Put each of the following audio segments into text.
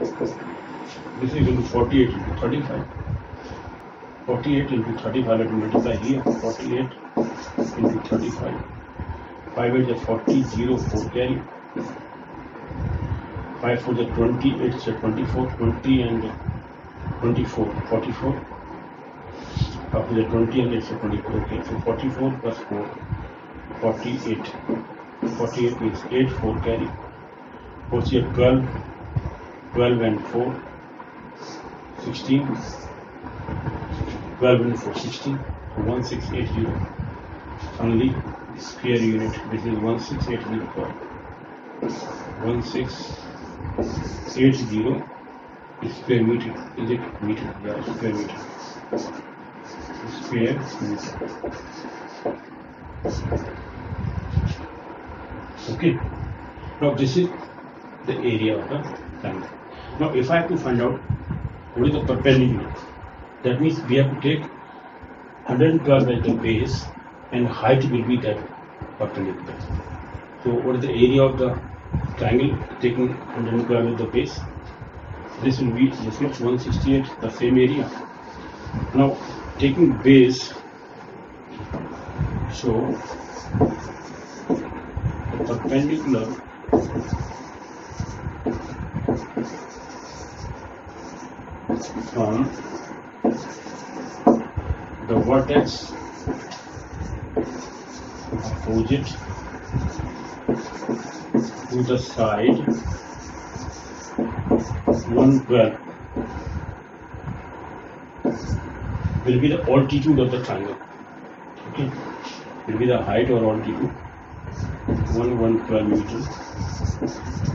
This is equal to 48 into 35. 48 into 35, let me multiply here. 48 into 35. 5 8 is 40, 0, 4 carry. 5 4 is 20, 8 is 24, 20 and 24, 44. 5 is 20 and 8 is 24. Okay, so 44 plus 4, 48. 48 means 8, 4 carry. 4 is 12, 12 and 4, 16. 12 and 4, 16. 1680. Only square unit. This is 1680. 1680 is square meter. Is it meter? Yeah, square meter. Square meter. Okay. Now this is the area of the triangle. Now if I have to find out what is the perpendicular, that means we have to take 112 as the base and height will be that perpendicular. So what is the area of the triangle taking 112 as the base? This will be this much, 168, the same area. Now taking base, so the perpendicular from the vertex opposite to the side 112 will be the altitude of the triangle. Okay, will be the height or altitude 112 meters.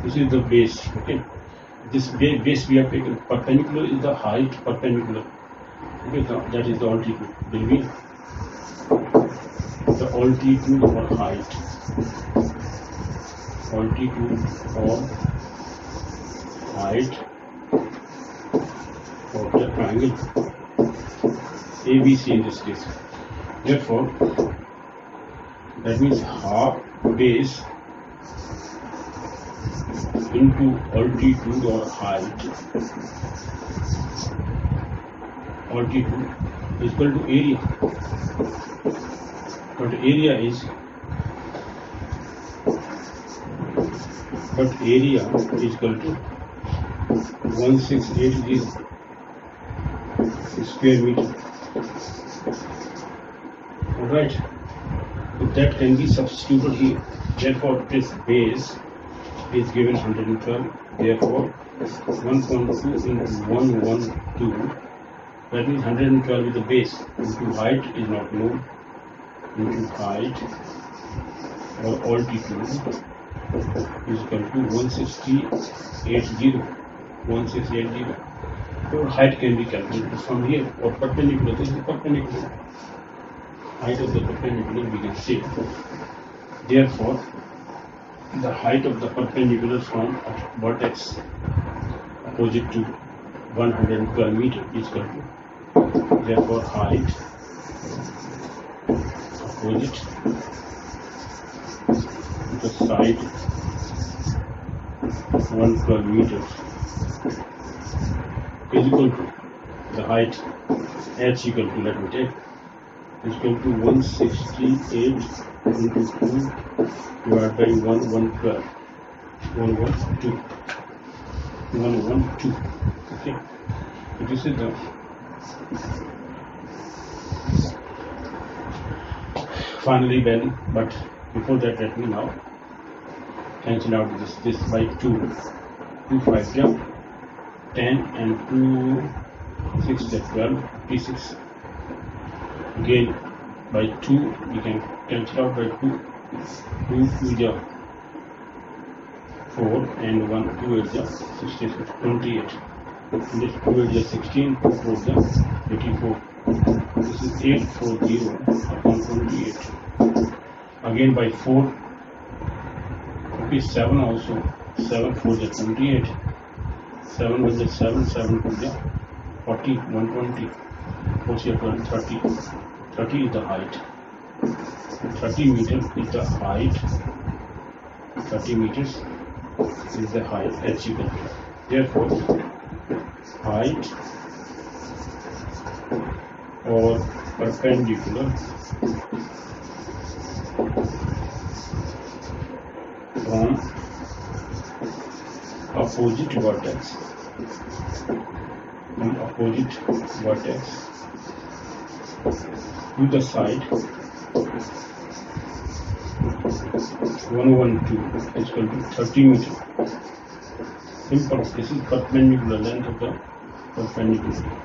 This is the base. Okay, this base we have taken. Perpendicular is the height, perpendicular. Okay, that is the altitude. Will be the altitude or height. Altitude or height of the triangle ABC in this case. Therefore, that means half base into altitude or height. Altitude is equal to area. But area is equal to 1680 square meter. Alright, so that can be substituted here. Therefore, this base is given 112. Therefore, 1.2 into 112. That means 112 is the base. Into height is not known. Into height or altitude is equal to 1680. 1680. So height can be calculated from here. Or perpendicular. This is perpendicular. Height of the perpendicular we can see. Therefore, the height of the perpendicular from vertex opposite to 112 meter is equal to. Therefore, height opposite to the side 112 meters is equal to the height h equal to, let me take, is equal to 168 into 2 divided by 112. 112. 112. Okay. So this is the finally value. But before that, let me now cancel out this by 2. 2 5 jump 10 and 2 6 is 12, 56. Again by 2 we can cancel out by 2. 2 is 4 and 1 2 is 66, 28. And this 2 is 16, 2 4 is 84. This is 840 upon 28. Again by 4. Okay, 7 also. 7 4 is 28. 7 was 7, 7 2 is 40, 120. 4 is 12, 30. 30 is the height. 30 meters is the height. 30 meters is the height h equal to. Therefore, height or perpendicular from opposite vertex to the side 112 is equal to 30 meters. Simple. This is perpendicular length of the perpendicular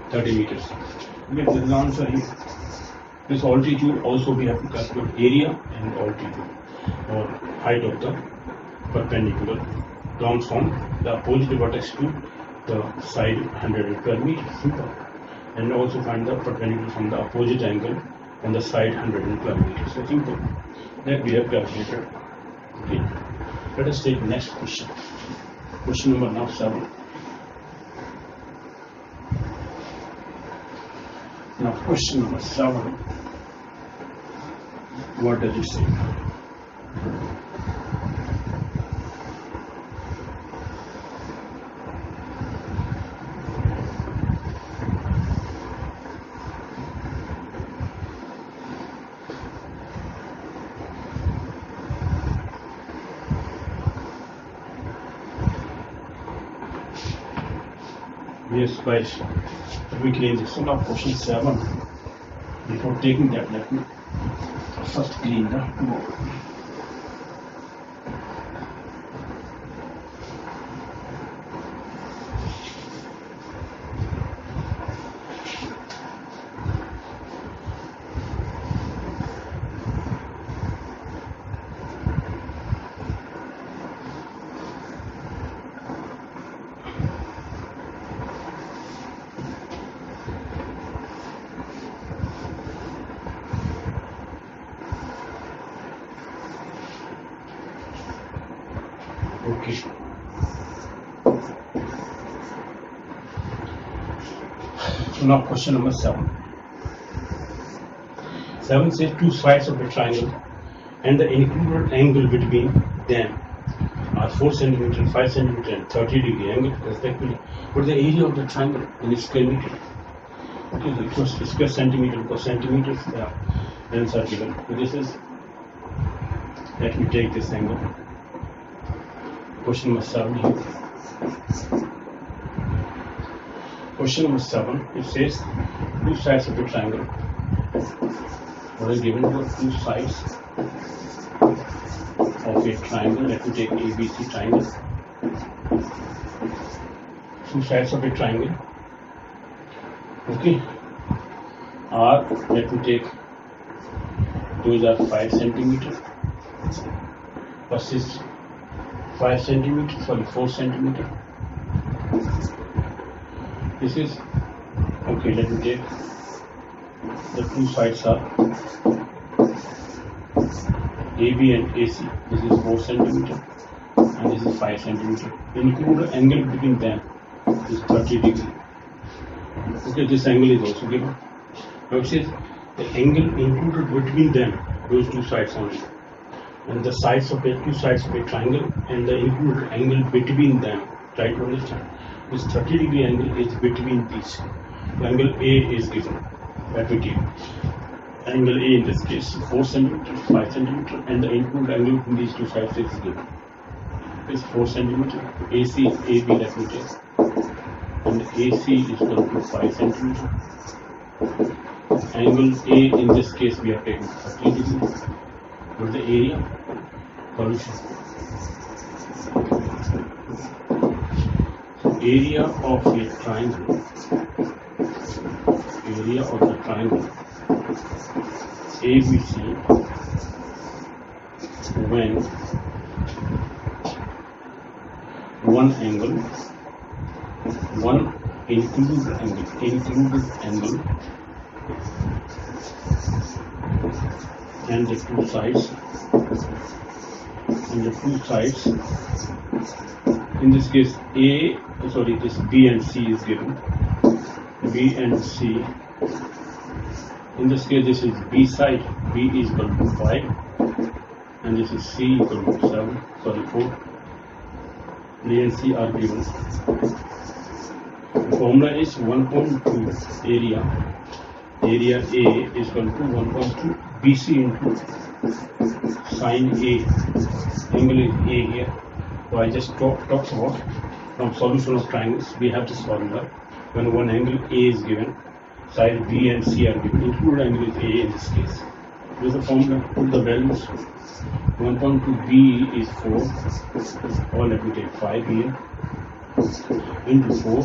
30 meters. Okay, this is the answer here. This altitude also we have to calculate area and altitude or height of the perpendicular comes from the opposite vertex to the side 112 meters. Simple. And also find the perpendicular from the opposite angle on the side 112 meters. So simple. That we have calculated. Okay. Let us take next question. Question number now 7. Now question number 7. What does it say? Yes, guys, we clean this one of question 7. Before taking that, let me first clean the board. Okay. So now question number 7. 7 says two sides of a triangle and the included angle between them are 4 cm, 5 cm and 30 degree angle respectively. What is the area of the triangle in square meter? Okay, so it was square centimeter per centimeter. Then are given. So this is, let me take this angle. Question number 7 here. Question number 7, it says two sides of a triangle. What is given to two sides of a triangle? Let me take ABC triangle. Two sides of a triangle. Okay. Are, let me take, those are 5 centimeter versus 5 centimeter, sorry, 4 centimeter. This is, okay, let me take, the two sides are AB and AC. This is 4 centimeter and this is 5 centimeter. Include angle between them is 30 degree. Okay, this angle is also given. Now it says the angle included between them, those two sides only. And the sides of two sides of a triangle and the included angle between them. Try to understand. This 30 degree angle is between these. The angle A is given. Let me give. Angle A in this case 4 centimeter, 5 centimeter, and the included angle between these two sides is given. Is 4 centimeter. AC is AB, let me take. And AC is equal to 5 centimeter. Angle A in this case we are taking 30 degree. What is the area? Solution. So area of a triangle. Area of the triangle ABC when one angle, one included angle and the two sides, in this case this B and C is given. B and C, in this case this is B side, B is equal to 5 and this is C equal to 4. A and C are given. The formula is 1.2 area A is equal to 1.2 BC into sine A. Angle is A here. So I just talked about from solution of triangles we have this formula. When one angle A is given, side B and C are given, include angle is A in this case. With the formula, put the values. 1.2 B is 4, or let me take 5 here, into 4,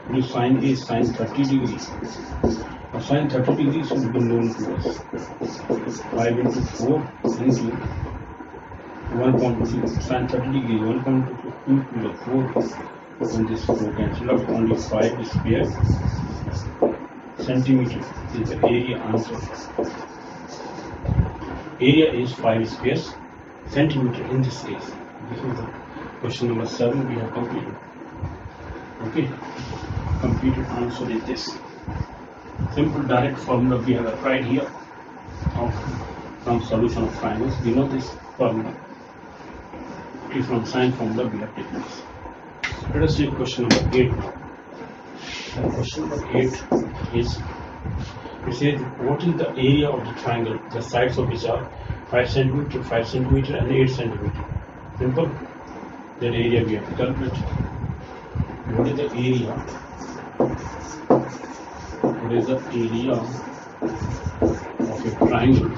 into sine A is sine 30 degrees. Now sine 30 degrees should be known to us. 5 into 4 into 1.2, sine 30 degrees, 1.2 to the 4, and this 4 cancel out, only 5 square centimeter is the area answer. Area is 5 square centimeter in this case. This is the question number 7 we have completed. Okay, completed answer is this. Simple direct formula we have applied here from solution of triangles. We know this formula. Okay, from sine formula we have taken this. Let us take question number 8 now. Question number 8 is, it says, what is the area of the triangle, the sides of which are 5 cm, 5 cm and 8 cm? Simple. That area we have to calculate. What is the area? What is the area of a triangle,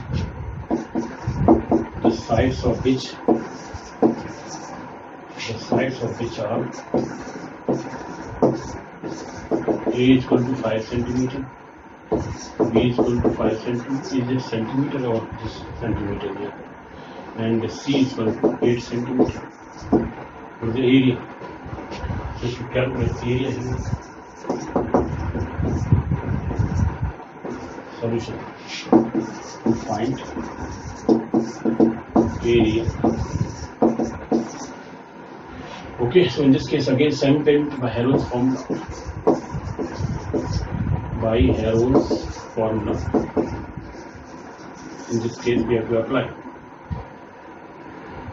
the sides of which are A is equal to 5 cm, B is equal to 5 cm, is it centimeter or this centimeter here, and C is equal to 8 cm. For the area, so to calculate area here, solution, find area. Okay, so in this case again same time by Heron's formula. In this case we have to apply.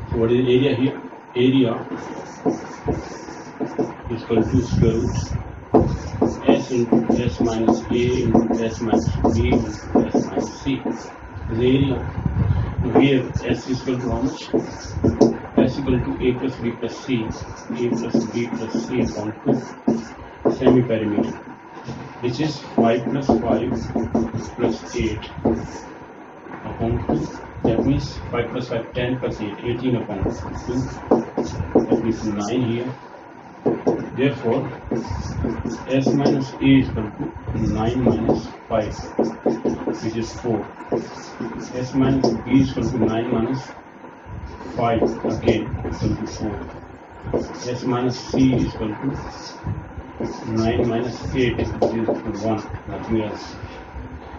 So what is the area here? Area is equal to square root S into S minus A into S minus B into S minus C. This is the area. Now here S is equal to how much? S equal to A plus B plus C, A plus B plus C upon 2 semi-perimeter, which is 5 plus 5 plus 8 upon 2. That means 5 plus 5, 10 plus 8, 18 upon 2. That means 9 here. Therefore, S minus A is equal to 9 minus 5, which is 4. S minus B is equal to 9 minus 5, again equal to 4. S minus C is equal to 9 minus 8, which is 1, nothing else.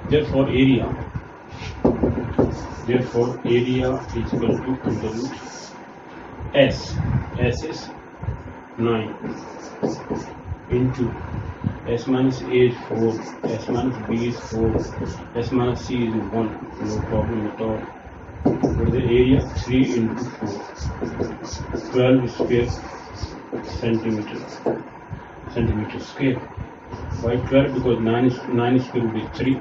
Therefore, area is equal to under root S. S is 9 into S minus A is 4, S minus B is 4, S minus C is 1, no problem at all. What is the area? 3 into 4, 12 square centimeter square. Why 12? Because 9 square root is 3,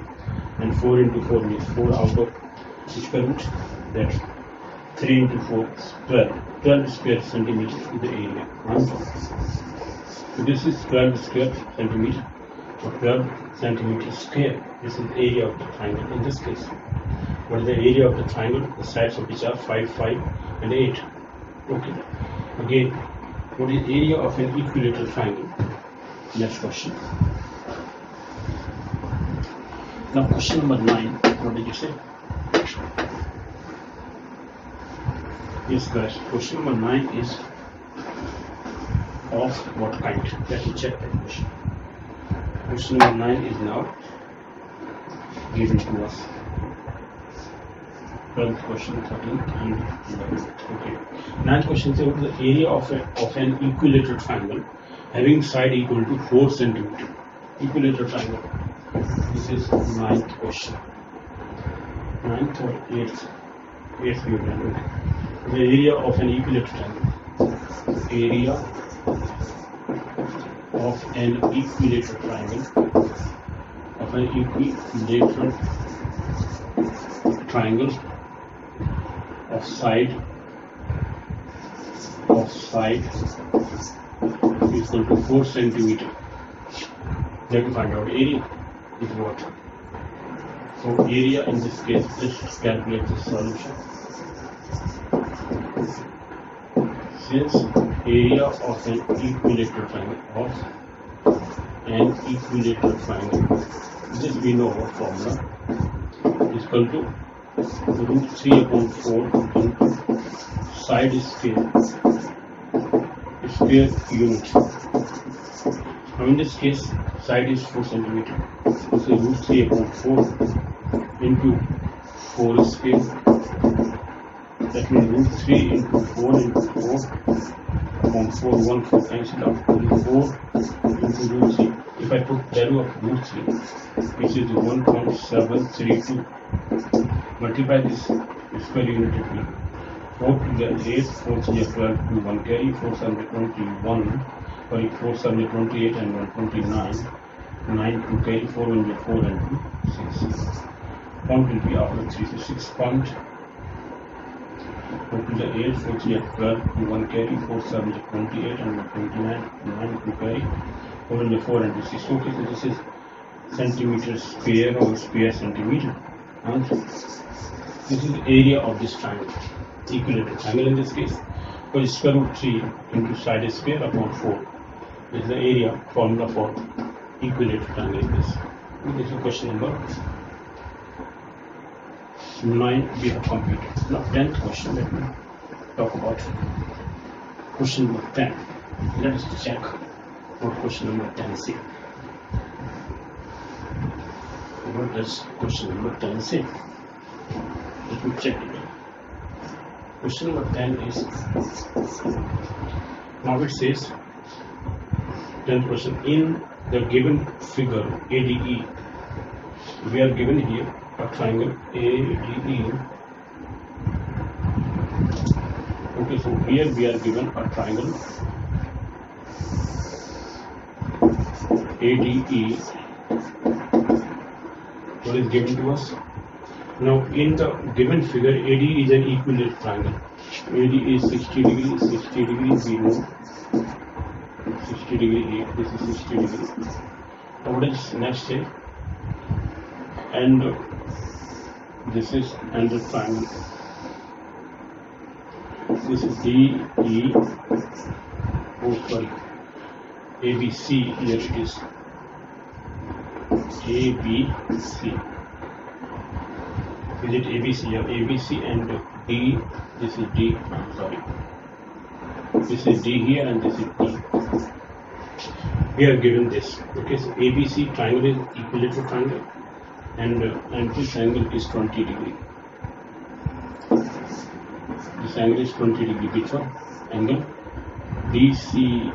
and 4 into 4 means 4 out of square root. That's 3 into 4 is 12 square centimeter is the area. So this is 12 square centimeter, or 12 centimeter square. This is the area of the triangle in this case. What is the area of the triangle? The sides of which are 5, 5 and 8. Okay. Again, what is the area of an equilateral triangle? Next question. Now question number 9. What did you say? Yes guys, question number 9 is of what kind? Let me check that question. Question number 9 is now given to us. 12th question, 13th and 11th. Okay. 9th question says, what is the area of an equilateral triangle having side equal to 4 cm? Equilateral triangle. This is 9th question. 9th or 8th? 8th we have done. The area of an equilateral triangle. area of an equilateral triangle of side is equal to 4 centimeter. We have to find out area is what. So area in this case, let's calculate the solution. Since area of an equilateral triangle this we know our formula is equal to root 3 upon 4 into side square unit. Now in this case, side is 4 centimeter. So root 3 upon 4 into 4 square. That means root 3 into 4 into 4 upon 4, 1 4 cancel out, 4 into root 3. If I put value of root 3, which is 1.732, multiply this square unit, it will 4 to the 8, 4 to the 12 to 1 carry, 4 7 21, 4 7 28 and 129, 9 to carry, 4 1 4 and 2 6. Point will be after 3, so 6 point. 4 to the 8, 4 to the 12 to 1 carry, 4 7 28 and 129, 9 to carry, 4 1 4 and 2 6. Okay, so this is centimeter square or square centimeter, and this is the area of this triangle, equilateral triangle in this case. For square root 3 into side square upon 4 is the area formula for equilateral triangle in this. This is question number 9 we have completed. Now 10th question, let me talk about question number 10. Let us check what question number 10 say. What does question number 10 say? Let me check it. Question number 10 is, now it says, 10th question, in the given figure ADE, we are given here a triangle ADE. Okay, so here we are given a triangle ADE. What is given to us? Now in the given figure, AD is an equilateral triangle. AD is 60 degrees, 60 degrees we know. 60 degree here, this is 60 degrees. Now what is next here? And this is another triangle. This is DE, oh sorry, ABC, here it is. ABC. Is it ABC? Yeah, ABC and D. This is D. I'm sorry. This is D here and this is D. We are given this. Okay, so ABC triangle is equilateral triangle, and this angle is 20 degree. This angle is 20 degree. Which one? Angle DCE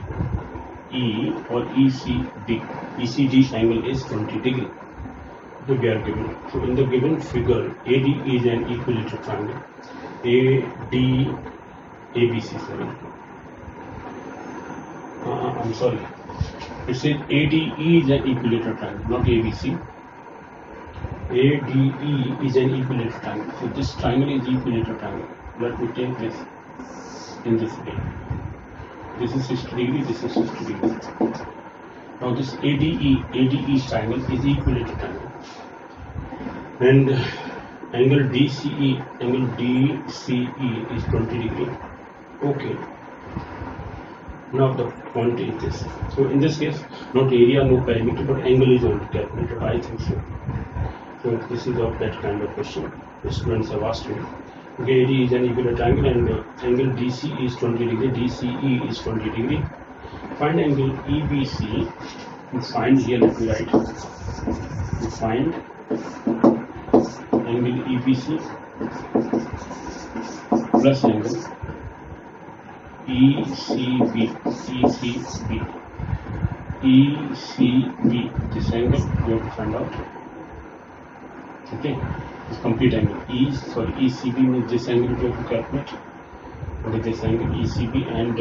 or ECD. ECD angle is 20 degree. So we are given. So in the given figure, AD is an equilateral triangle. ABC, sorry. I'm sorry. It says ADE is an equilateral triangle, not ABC. ADE is an equilateral triangle. So this triangle is equilateral triangle. Let me take this in this way. This is 60 degree, this is 60 degree. Now this ADE triangle is equilateral triangle. And angle DCE is 20 degree. Okay. Now the point is this. So in this case, not area, no perimeter, but angle is only calculated. I think so. So this is of that kind of question the students have asked me. Okay, AD is an equilateral triangle and angle DC is 20 degree, DCE is 20 degree. Find angle EBC. You find here, let me write. You find angle EBC plus angle ECB. This angle you have to find out. Okay, this complete angle ECB means this angle you have to calculate. What is this angle? ECB and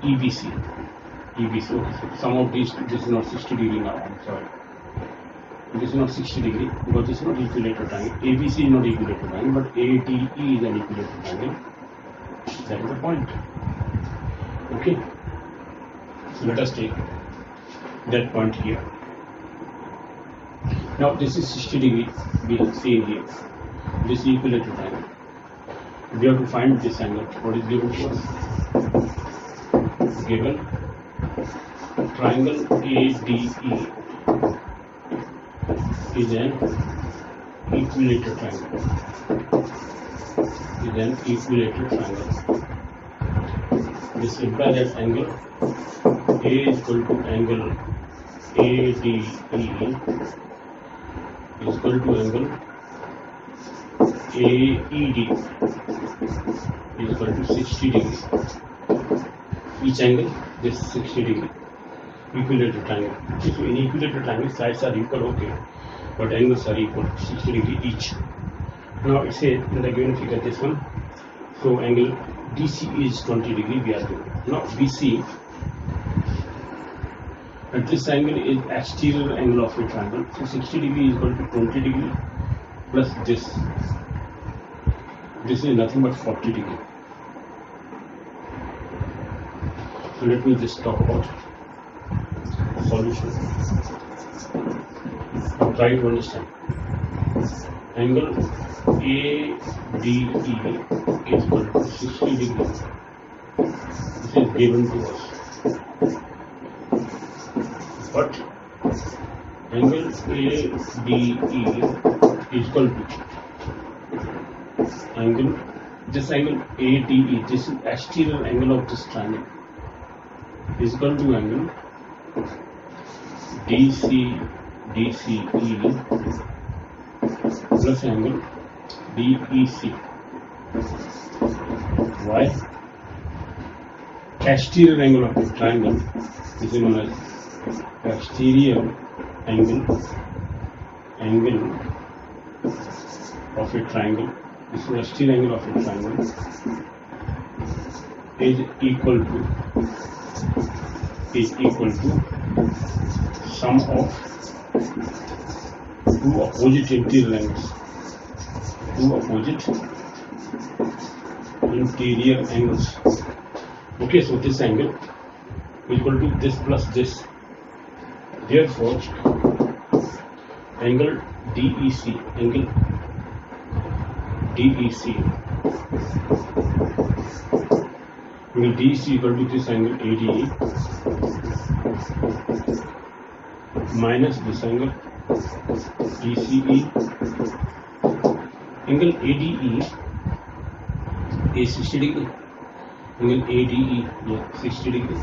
EBC. EBC. Okay, so some of these, this is not 60 degree now. I'm sorry. This is not 60 degree because this is not equilateral triangle. ABC is not equilateral triangle, but ADE is an equilateral triangle. That is the point. Okay. So let us take that point here. Now this is 60 degree. We have seen here. This is equilateral triangle. We have to find this angle. What is given to us? Given triangle ADE is an equilateral triangle. Is an equilateral triangle. This implies that angle A is equal to angle ADE is equal to angle AED is equal to 60 degree. Each angle, this 60 degree. Equilateral triangle. So in equilateral triangle, sides are equal, okay, but angles are equal, 60 degree each. Now it says in the given figure this one. So angle DC is 20 degree. We are doing. Now BC. And this angle is exterior angle of a triangle. So 60 degree is equal to 20 degree plus this. This is nothing but 40 degree. So let me just talk about solution. Now try to understand. Angle ADE is equal to 60 degree. This is given to us. But angle ADE is equal to angle, this angle ADE, this is exterior angle of this triangle, is equal to angle DCE plus angle DEC. Why? Exterior angle of the triangle is known as exterior angle of a triangle. This is exterior angle of a triangle is equal to sum of two opposite interior angles. Two opposite interior angles. Okay, so this angle is equal to this plus this. Therefore, angle DEC angle DEC equal to this angle ADE minus this angle DCE. Angle ADE is 60 degree. Angle ADE, yeah, 60 degree.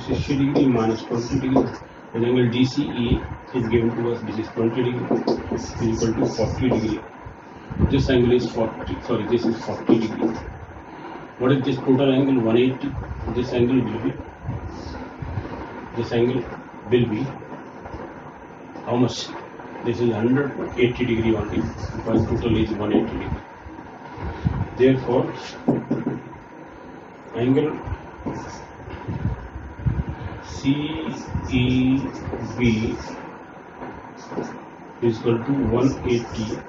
60 degree minus 20 degree. And angle DCE is given to us. This is 20 degree. Is equal to 40 degree. This angle is 40. Sorry, this is 40 degree. What is this total angle? 180. This angle will be how much? This is 180 degree only because total is 180 degree. Therefore, angle CEB is equal to 180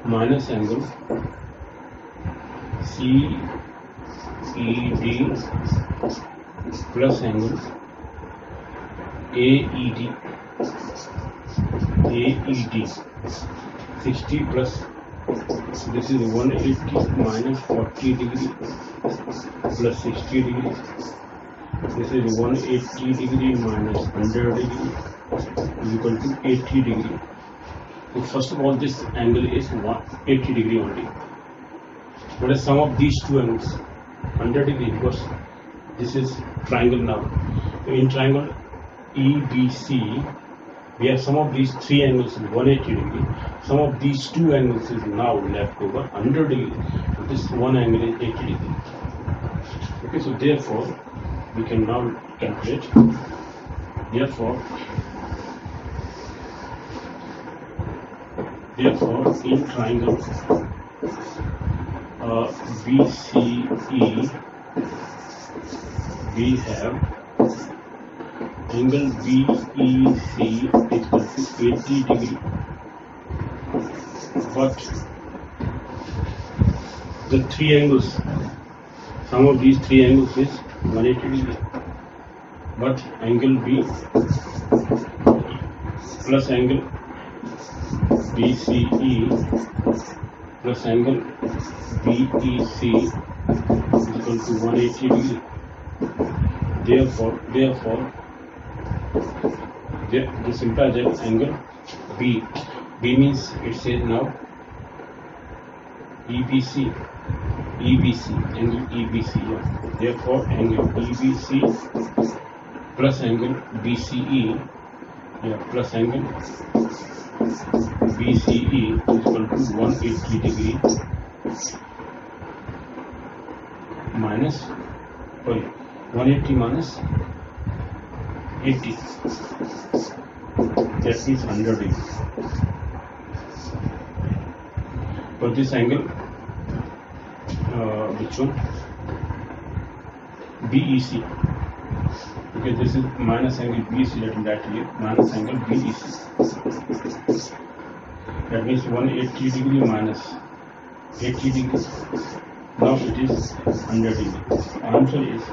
minus angle CED plus angle AED 60 plus this is 180 minus 40 degree plus 60 degree. This is 180 degree minus 100 degree is equal to 80 degree. So first of all, this angle is 180 degree only. What is sum of these two angles? 100 degree, because this is triangle now. In triangle EBC, we have some of these three angles is 180 degree. Some of these two angles is now left over 100 degree. So this one angle is 80 degree. Okay, so therefore we can now calculate. Therefore, Therefore, in triangle BCE, we have angle BEC equal to 80 degree. But the three angles, sum of these three angles is 180 degree. But angle B plus angle BCE plus angle BEC is equal to 180 degree. Therefore, this implies that angle B means it says now EBC, angle EBC. Yeah. Therefore, angle EBC plus angle BCE, plus angle BCE is equal to 180 degree minus 180 minus 80. That means 100 degree. For this angle, which one? BEC. Okay, this is minus angle BEC, that here minus angle BEC. That means 180 degree minus 80 degree. Now it is 100 degree. Answer is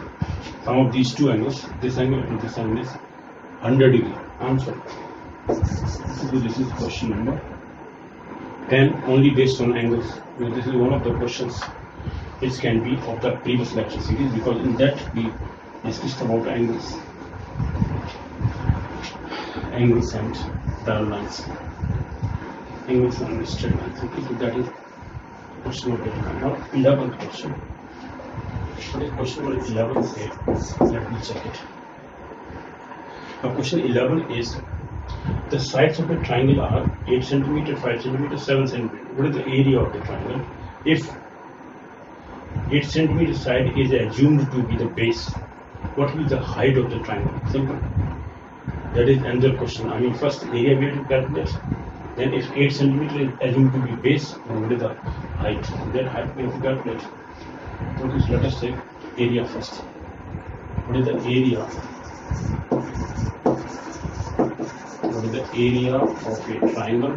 sum of these two angles, this angle and this angle, is 100 degree. Answer. So this is question number 10, only based on angles. This is one of the questions which can be of the previous lecture series, because in that we discussed about angles and parallel lines, angles and straight lines. Okay, so that is question number 10. Now 11th question. What is question number 11 say? Let me check it. Now question 11 is, the sides of a triangle are 8 cm, 5 cm, 7 cm. What is the area of the triangle? If 8 cm side is assumed to be the base, what will be the height of the triangle? Simple. That is another question. I mean, first area we have to calculate. Then if 8 cm is assumed to be base, then what is the height? That height we have to calculate. So let us take area first. What is the area? What is the area of a triangle?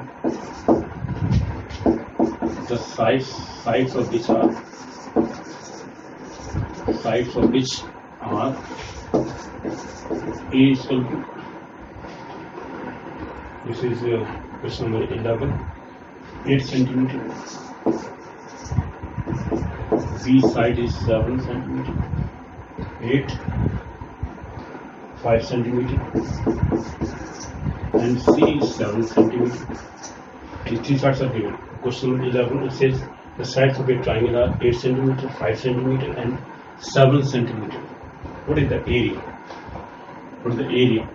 The sides of which are A is equal to, this is question number 11, 8 cm. B side is 7 cm. 8, 5 cm. And C is 7 cm. These three sides are given. Question number 11, it says the sides of a triangle are 8 cm, 5 cm, and 7 cm. What is the area? What is the area?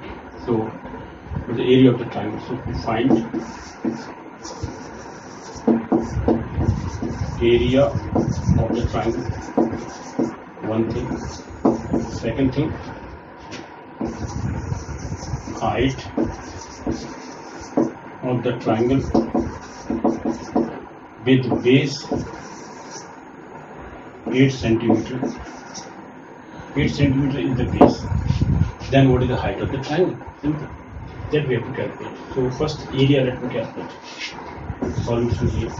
So, what is the area of the triangle? So, to find area of the triangle, one thing. Second thing, height of the triangle with base 8 cm. 8 cm is the base. Then what is the height of the triangle? Simple. That we have to calculate. So first area, let me calculate. Solution here.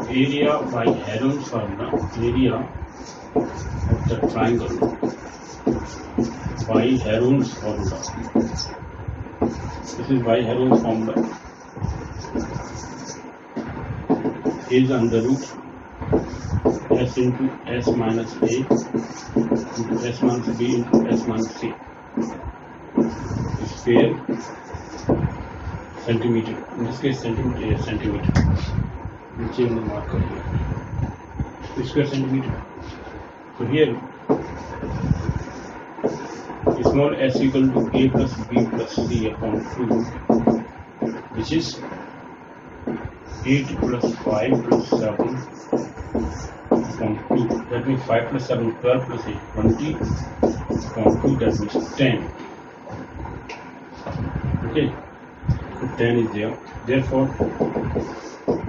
Area by Heron's formula. Area of the triangle by Heron's formula. This is by Heron's formula. Is under root S into S minus A into S minus B into S minus C. Square centimeter. In this case, centimeter is centimeter. We'll change the marker here. Square centimeter. So here, small s equal to A plus B plus C upon 2, which is 8 plus 5 plus 7 upon 2. That means 5 plus 7, 12 plus 8, 20 upon 2, that means 10. Okay. 10 is there. Therefore,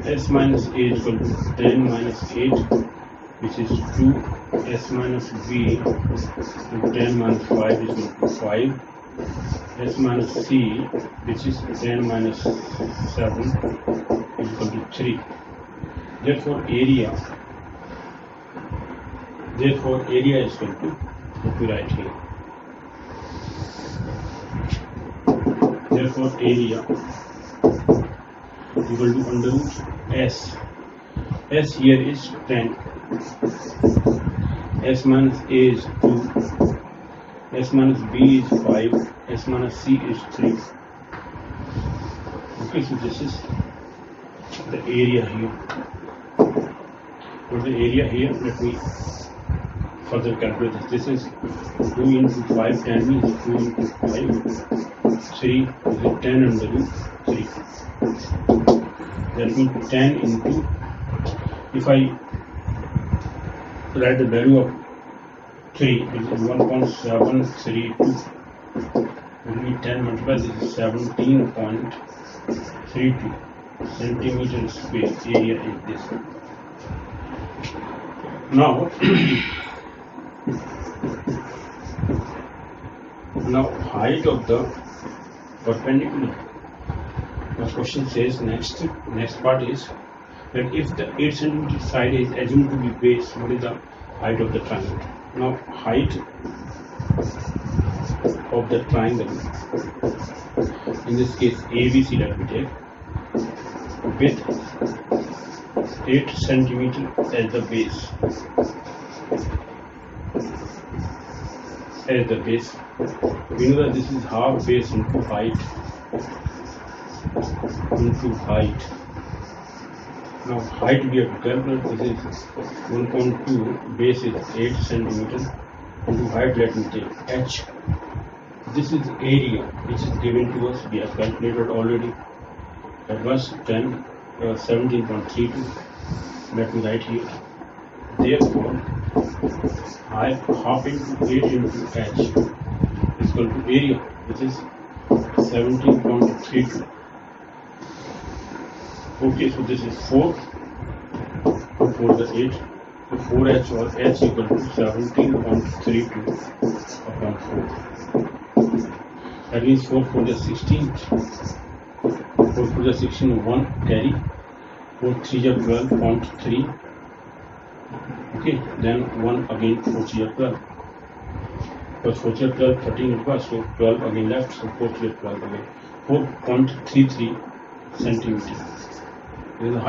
s minus a is equal to 10 minus 8, which is 2. S minus b to 10 minus 5 is equal to 5. S minus c, which is 10 minus 7, is equal to 3. Therefore, area is equal to, let me write here. Therefore, area equal to under root s. S here is 10. S minus a is 2. S minus b is 5. S minus c is 3. Okay, so this is the area here. For the area here, let me further calculate this. This is 2 into 5, 10 means 2 into 5. 3 is 10 under root 3. That means 10 into, if I write the value of 3, it is 1.732. Will be 10 multiplied, this is 17.32 centimeter square. Area is this. Now, height of the perpendicular. The question says next part is that if the 8 centimeter side is assumed to be base, what is the height of the triangle? Now, height of the triangle, in this case ABC, let me take, with 8 centimeter as the base. We know that this is half base into height. Now, height we have to calculate. This is 1.2, base is 8 centimeter, into height let me take h. This is area which is given to us. We have calculated already. That was 17.32. Let me write here. Therefore, half into 8 into h is equal to area, which is 17.32. Okay, so this is 4 for the 8. So 4h or h equal to 17.32 upon 4. That means 4 for the 16th. 4 for the 16, 1 carry. 4 3 are 12.3. Okay, then 1 again, 4 3 are 12. Because 4 3 are 12, 13 it was, so 12 again left, so 4 3 are 12 again. 4.33 centimeter.